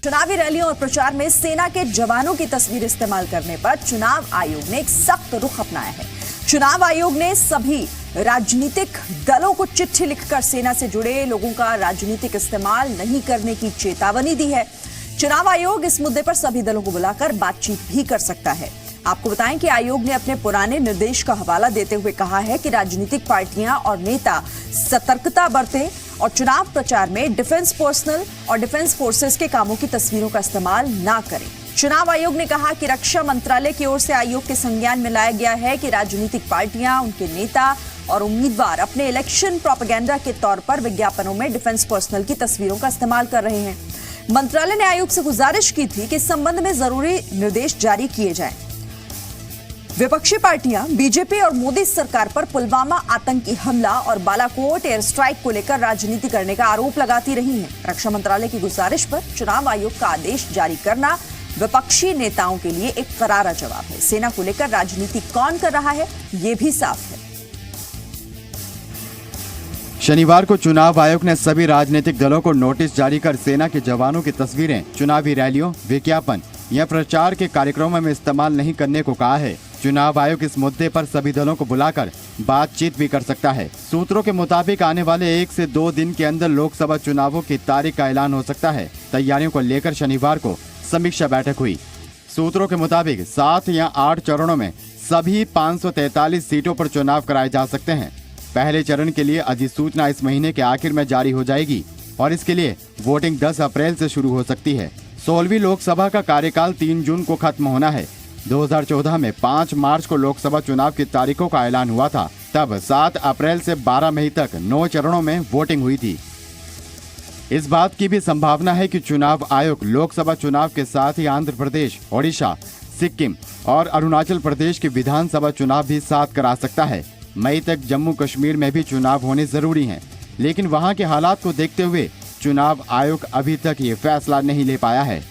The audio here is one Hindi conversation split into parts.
चुनावी रैलियों और प्रचार में सेना के जवानों की तस्वीर इस्तेमाल करने पर चुनाव आयोग ने एक सख्त रुख अपनाया है। चुनाव आयोग ने सभी राजनीतिक दलों को चिट्ठी लिखकर सेना से जुड़े लोगों का राजनीतिक इस्तेमाल नहीं करने की चेतावनी दी है। चुनाव आयोग इस मुद्दे पर सभी दलों को बुलाकर बातचीत भी कर सकता है। आपको बताएं कि आयोग ने अपने पुराने निर्देश का हवाला देते हुए कहा है कि राजनीतिक पार्टियां और नेता सतर्कता बरतें और चुनाव प्रचार में डिफेंस पर्सनल और डिफेंस फोर्सेस के कामों की तस्वीरों का इस्तेमाल ना करें। चुनाव आयोग ने कहा कि रक्षा मंत्रालय की ओर से आयोग के संज्ञान में लाया गया है कि राजनीतिक पार्टियां, उनके नेता और उम्मीदवार अपने इलेक्शन प्रोपेगेंडा के तौर पर विज्ञापनों में डिफेंस पर्सनल की तस्वीरों का इस्तेमाल कर रहे हैं। मंत्रालय ने आयोग से गुजारिश की थी कि इस संबंध में जरूरी निर्देश जारी किए जाएं। विपक्षी पार्टियां बीजेपी और मोदी सरकार पर पुलवामा आतंकी हमला और बालाकोट एयर स्ट्राइक को लेकर राजनीति करने का आरोप लगाती रही हैं। रक्षा मंत्रालय की गुजारिश पर चुनाव आयोग का आदेश जारी करना विपक्षी नेताओं के लिए एक करारा जवाब है। सेना को लेकर राजनीति कौन कर रहा है, ये भी साफ है। शनिवार को चुनाव आयोग ने सभी राजनीतिक दलों को नोटिस जारी कर सेना के जवानों की तस्वीरें चुनावी रैलियों, विज्ञापन या प्रचार के कार्यक्रमों में इस्तेमाल नहीं करने को कहा है। चुनाव आयोग इस मुद्दे पर सभी दलों को बुलाकर बातचीत भी कर सकता है। सूत्रों के मुताबिक आने वाले 1 से 2 दिन के अंदर लोकसभा चुनावों की तारीख का ऐलान हो सकता है। तैयारियों को लेकर शनिवार को समीक्षा बैठक हुई। सूत्रों के मुताबिक 7 या 8 चरणों में सभी 543 सीटों पर चुनाव कराए जा सकते हैं। पहले चरण के लिए अधिसूचना इस महीने के आखिर में जारी हो जाएगी और इसके लिए वोटिंग 10 अप्रैल से शुरू हो सकती है। 16वीं लोकसभा का कार्यकाल 3 जून को खत्म होना है। 2014 में 5 मार्च को लोकसभा चुनाव की तारीखों का ऐलान हुआ था। तब 7 अप्रैल से 12 मई तक 9 चरणों में वोटिंग हुई थी। इस बात की भी संभावना है कि चुनाव आयोग लोकसभा चुनाव के साथ ही आंध्र प्रदेश, ओडिशा, सिक्किम और अरुणाचल प्रदेश के विधानसभा चुनाव भी साथ करा सकता है। मई तक जम्मू कश्मीर में भी चुनाव होने जरूरी हैं, लेकिन वहां के हालात को देखते हुए चुनाव आयोग अभी तक ये फैसला नहीं ले पाया है।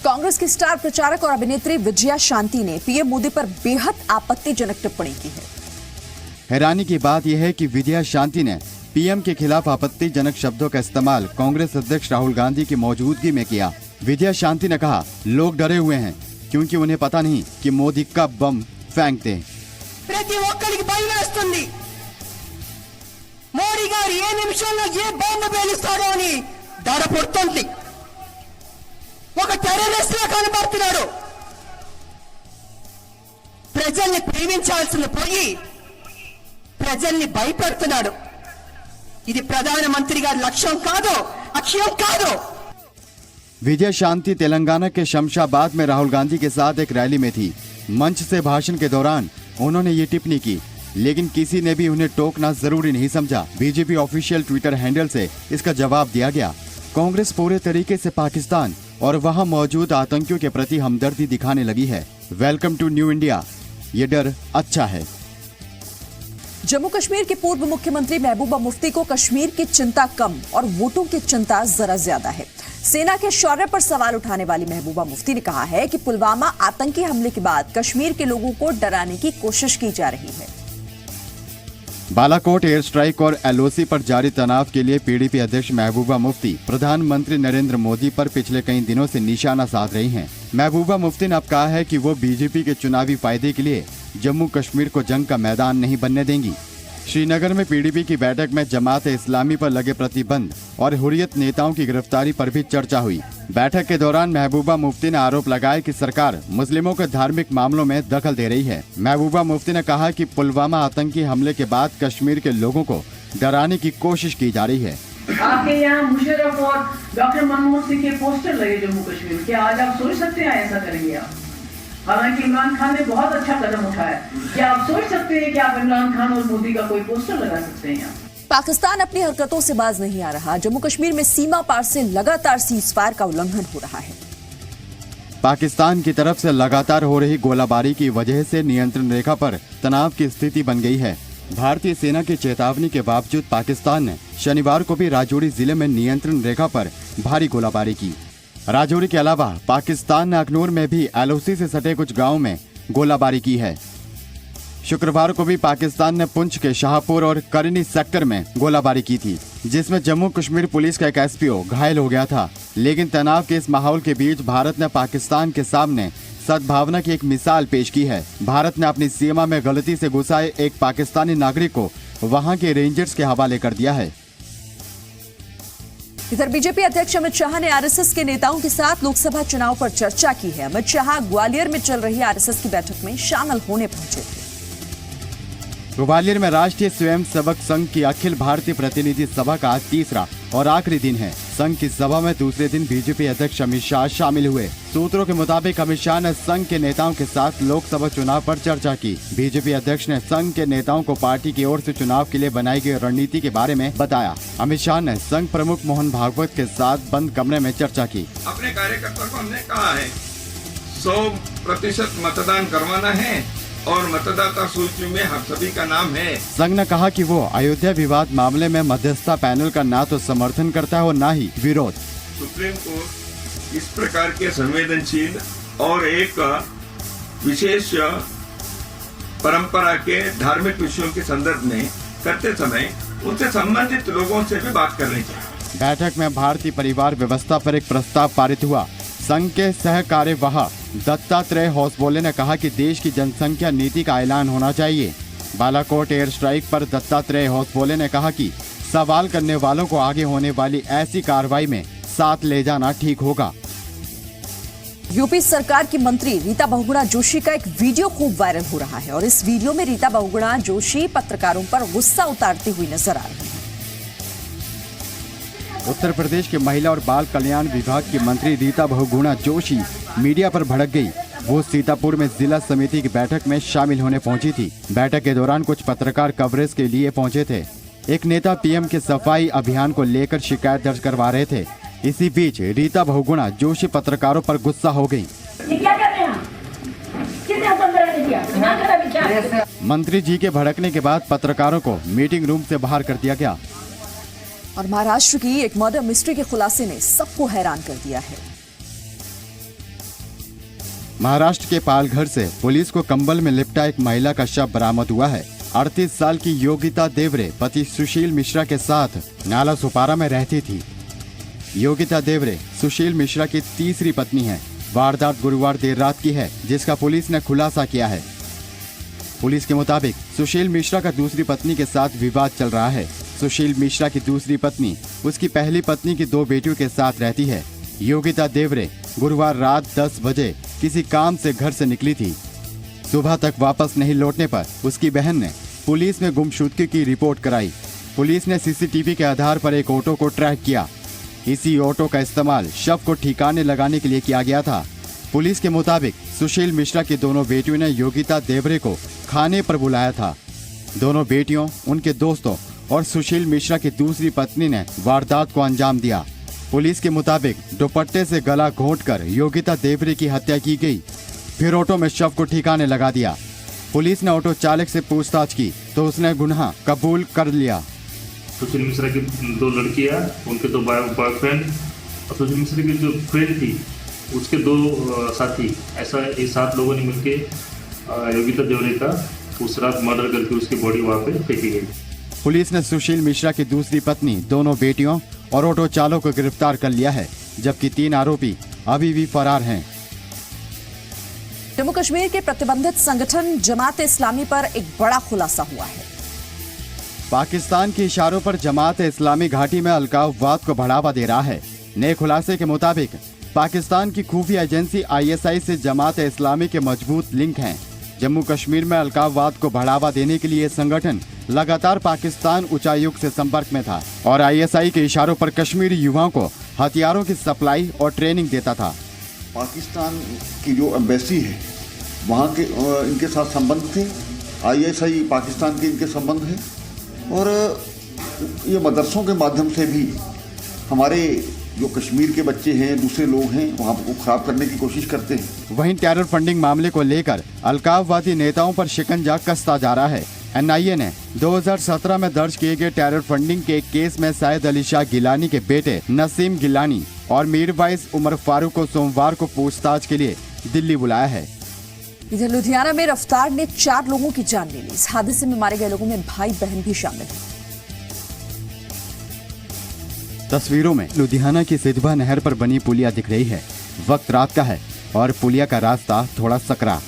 कांग्रेस की स्टार प्रचारक और अभिनेत्री विजया शांति ने पीएम मोदी पर बेहद आपत्तिजनक टिप्पणी की है। हैरानी की बात यह है कि विजया शांति ने पीएम के खिलाफ आपत्तिजनक शब्दों का इस्तेमाल कांग्रेस अध्यक्ष राहुल गांधी की मौजूदगी में किया। विजया शांति ने कहा, लोग डरे हुए हैं क्योंकि उन्हें पता नहीं कि मोदी कब बम फेंक दे। ప్రతి ఒక్కరికి భయం వేస్తుంది మోడీ గారు ఏ నిమిషంలో ఏ బాంబు పేలుస్తాడో అని దడపడుతుంది ఒక టెర్రరిస్ట్ లా కనబడుతున్నాడు ప్రజల్ని ప్రేమించాల్సిన పోయి ప్రజల్ని భయపెడుతున్నాడు ఇది ప్రధానమంత్రి గారి లక్ష్యం కాదు అక్షయం కాదు। विजय शांति तेलंगाना के शमशाबाद में राहुल गांधी के साथ एक रैली में थी। मंच से भाषण के दौरान उन्होंने ये टिप्पणी की, लेकिन किसी ने भी उन्हें टोकना जरूरी नहीं समझा। बीजेपी ऑफिशियल ट्विटर हैंडल से इसका जवाब दिया गया। कांग्रेस पूरे तरीके से पाकिस्तान और वहां मौजूद आतंकियों के प्रति हमदर्दी दिखाने लगी है। वेलकम टू न्यू इंडिया, ये डर अच्छा है। जम्मू कश्मीर के पूर्व मुख्यमंत्री महबूबा मुफ्ती को कश्मीर की चिंता कम और वोटों की चिंता जरा ज्यादा है। सेना के शौर्य पर सवाल उठाने वाली महबूबा मुफ्ती ने कहा है कि पुलवामा आतंकी हमले के बाद कश्मीर के लोगों को डराने की कोशिश की जा रही है। बालाकोट एयर स्ट्राइक और एलओसी पर जारी तनाव के लिए पीडीपी अध्यक्ष महबूबा मुफ्ती प्रधानमंत्री नरेंद्र मोदी पर पिछले कई दिनों से निशाना साध रही हैं। महबूबा मुफ्ती ने अब कहा है कि वो बीजेपी के चुनावी फायदे के लिए जम्मू कश्मीर को जंग का मैदान नहीं बनने देंगी। श्रीनगर में पीडीपी की बैठक में जमात इस्लामी पर लगे प्रतिबंध और हुर्रियत नेताओं की गिरफ्तारी पर भी चर्चा हुई। बैठक के दौरान महबूबा मुफ्ती ने आरोप लगाया कि सरकार मुस्लिमों के धार्मिक मामलों में दखल दे रही है। महबूबा मुफ्ती ने कहा कि पुलवामा आतंकी हमले के बाद कश्मीर के लोगों को डराने की कोशिश की जा रही है। आपके यहाँ मुशर्रफ और डॉक्टर मनमोहन सिंह के पोस्टर लगे जम्मू कश्मीर, क्या आज आप सोच सकते हैं ऐसा करेंगे आप? हालांकि इमरान खान ने बहुत अच्छा कदम उठाया, क्या आप सोच सकते हैं कि आप इमरान खान और मोदी का कोई पोस्टर लगा सकते हैं यहाँ? पाकिस्तान अपनी हरकतों से बाज नहीं आ रहा। जम्मू कश्मीर में सीमा पार से लगातार सीजफायर का उल्लंघन हो रहा है। पाकिस्तान की तरफ से लगातार हो रही गोलाबारी की वजह से नियंत्रण रेखा पर तनाव की स्थिति बन गई है। भारतीय सेना की चेतावनी के बावजूद पाकिस्तान ने शनिवार को भी राजौरी जिले में नियंत्रण रेखा पर भारी गोलाबारी की। राजौरी के अलावा पाकिस्तान ने अखनूर में भी एलओसी से सटे कुछ गांवों में गोलाबारी की है। शुक्रवार को भी पाकिस्तान ने पुंछ के शाहपुर और करनी सेक्टर में गोलाबारी की थी। जिसमें जम्मू कश्मीर पुलिस का एक एसपीओ घायल हो गया था। लेकिन तनाव के इस माहौल के बीच भारत ने पाकिस्तान के सामने सद्भावना की एक मिसाल पेश की है। भारत ने अपनी सीमा में गलती से घुसाए एक पाकिस्तानी नागरिक को वहां के रेंजर्स के हवाले कर दिया है। इधर बीजेपी अध्यक्ष अमित शाह ने आरएसएस के नेताओं के साथ लोकसभा चुनाव पर चर्चा की है। अमित शाह ग्वालियर में चल रही आरएसएस की बैठक में शामिल होने पहुंचे थे। ग्वालियर में राष्ट्रीय स्वयंसेवक संघ की अखिल भारतीय प्रतिनिधि सभा का आज तीसरा और आखिरी दिन है। संघ की सभा में दूसरे दिन बीजेपी अध्यक्ष अमित शाह शामिल हुए। सूत्रों के मुताबिक अमित शाह ने संघ के नेताओं के साथ लोकसभा चुनाव पर चर्चा की। बीजेपी अध्यक्ष ने संघ के नेताओं को पार्टी की ओर से चुनाव के लिए बनाई गई रणनीति के बारे में बताया। अमित शाह ने संघ प्रमुख मोहन भागवत के साथ बंद कमरे में चर्चा की। अपने कार्यकर्ताओं को हमने कहा है 100% मतदान करवाना है और मतदाता सूची में हम सभी का नाम है। संघ ने कहा कि वो अयोध्या विवाद मामले में मध्यस्थता पैनल का ना तो समर्थन करता है और न ही विरोध। सुप्रीम कोर्ट इस प्रकार के संवेदनशील और एक विशेष परंपरा के धार्मिक विषयों के संदर्भ में करते समय उनसे संबंधित लोगों से भी बात करनी चाहिए। बैठक में भारतीय परिवार व्यवस्था पर एक प्रस्ताव पारित हुआ। संघ के सह कार्यवाह दत्तात्रेय होसबोले ने कहा कि देश की जनसंख्या नीति का ऐलान होना चाहिए। बालाकोट एयर स्ट्राइक पर दत्तात्रेय होसबोले ने कहा कि सवाल करने वालों को आगे होने वाली ऐसी कार्रवाई में साथ ले जाना ठीक होगा। यूपी सरकार की मंत्री रीता बहुगुणा जोशी का एक वीडियो खूब वायरल हो रहा है और इस वीडियो में रीता बहुगुणा जोशी पत्रकारों पर गुस्सा उतारती हुई नजर आ रही है। उत्तर प्रदेश के महिला और बाल कल्याण विभाग की मंत्री रीता बहुगुणा जोशी मीडिया पर भड़क गई। वो सीतापुर में जिला समिति की बैठक में शामिल होने पहुंची थी। बैठक के दौरान कुछ पत्रकार कवरेज के लिए पहुंचे थे। एक नेता पीएम के सफाई अभियान को लेकर शिकायत दर्ज करवा रहे थे। इसी बीच रीता बहुगुणा जोशी पत्रकारों पर गुस्सा हो गयी। मंत्री जी के भड़कने के बाद पत्रकारों को मीटिंग रूम से बाहर कर दिया गया। और महाराष्ट्र की एक मर्डर मिस्ट्री के खुलासे ने सबको हैरान कर दिया है। महाराष्ट्र के पालघर से पुलिस को कंबल में लिपटा एक महिला का शव बरामद हुआ है। 38 साल की योगिता देवरे पति सुशील मिश्रा के साथ नाला सुपारा में रहती थी। योगिता देवरे सुशील मिश्रा की तीसरी पत्नी है। वारदात गुरुवार देर रात की है, जिसका पुलिस ने खुलासा किया है। पुलिस के मुताबिक सुशील मिश्रा का दूसरी पत्नी के साथ विवाद चल रहा है। सुशील मिश्रा की दूसरी पत्नी उसकी पहली पत्नी की 2 बेटियों के साथ रहती है। योगिता देवरे गुरुवार रात 10 बजे किसी काम से घर से निकली थी। सुबह तक वापस नहीं लौटने पर उसकी बहन ने पुलिस में गुमशुदगी की रिपोर्ट कराई। पुलिस ने सीसीटीवी के आधार पर एक ऑटो को ट्रैक किया। इसी ऑटो का इस्तेमाल शव को ठिकाने लगाने के लिए किया गया था। पुलिस के मुताबिक सुशील मिश्रा की दोनों बेटियों ने योगिता देवरे को खाने पर बुलाया था। दोनों बेटियों, उनके दोस्तों और सुशील मिश्रा की दूसरी पत्नी ने वारदात को अंजाम दिया। पुलिस के मुताबिक दुपट्टे से गला घोंटकर योगिता देवरे की हत्या की गई, फिर ऑटो में शव को ठिकाने लगा दिया। पुलिस ने ऑटो चालक से पूछताछ की तो उसने गुनाह कबूल कर लिया। सुशील मिश्रा की 2 लड़कियां, उनके 2 बॉयफ्रेंड और सुशील मिश्रा की जो फ्रेंड थी उसके 2 साथी, ऐसा ये 7 लोगों ने मिलकर योगिता देवरे का उस रात मर्डर करके उसकी बॉडी वहाँ पे फेंकी गई। पुलिस ने सुशील मिश्रा की दूसरी पत्नी, दोनों बेटियों और ऑटो चालक को गिरफ्तार कर लिया है, जबकि 3 आरोपी अभी भी फरार हैं। जम्मू कश्मीर के प्रतिबंधित संगठन जमात इस्लामी पर एक बड़ा खुलासा हुआ है। पाकिस्तान के इशारों पर जमात इस्लामी घाटी में अलगाववाद को बढ़ावा दे रहा है। नए खुलासे के मुताबिक पाकिस्तान की खुफिया एजेंसी ISI से जमात इस्लामी के मजबूत लिंक हैं। जम्मू कश्मीर में अलगाववाद को बढ़ावा देने के लिए संगठन लगातार पाकिस्तान उच्चायुक्त से संपर्क में था और ISI के इशारों पर कश्मीरी युवाओं को हथियारों की सप्लाई और ट्रेनिंग देता था। पाकिस्तान की जो एम्बेसी है वहाँ के इनके साथ संबंध थे। ISI पाकिस्तान के इनके संबंध हैं और ये मदरसों के माध्यम से भी हमारे जो कश्मीर के बच्चे हैं, दूसरे लोग हैं, वहाँ को खराब करने की कोशिश करते हैं। वहीं टेरर फंडिंग मामले को लेकर अलगाववादी नेताओं पर शिकंजा कसता जा रहा है। NIA ने 2017 में दर्ज किए गए टेरर फंडिंग के एक केस में सैयद अली शाह गिलानी के बेटे नसीम गिलानी और मीरवाइज उमर फारूक को सोमवार को पूछताछ के लिए दिल्ली बुलाया है। इधर लुधियाना में रफ्तार ने 4 लोगों की जान ले ली। इस हादसे में मारे गए लोगों में भाई बहन भी शामिल हैं। तस्वीरों में लुधियाना की सिधवा नहर पर बनी पुलिया दिख रही है। वक्त रात का है और पुलिया का रास्ता थोड़ा सकरा।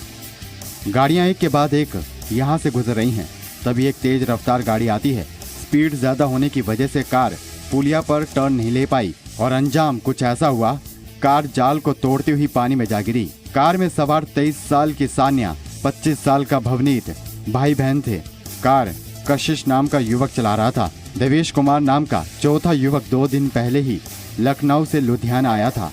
गाड़ियां एक के बाद एक यहां से गुजर रही हैं। तभी एक तेज रफ्तार गाड़ी आती है। स्पीड ज्यादा होने की वजह से कार पुलिया पर टर्न नहीं ले पाई और अंजाम कुछ ऐसा हुआ, कार जाल को तोड़ती हुई पानी में जा गिरी। कार में सवार 23 साल की सान्या, 25 साल का भवनीत भाई बहन थे। कार कशिश नाम का युवक चला रहा था। देवेश कुमार नाम का चौथा युवक 2 दिन पहले ही लखनऊ से लुधियाना आया था।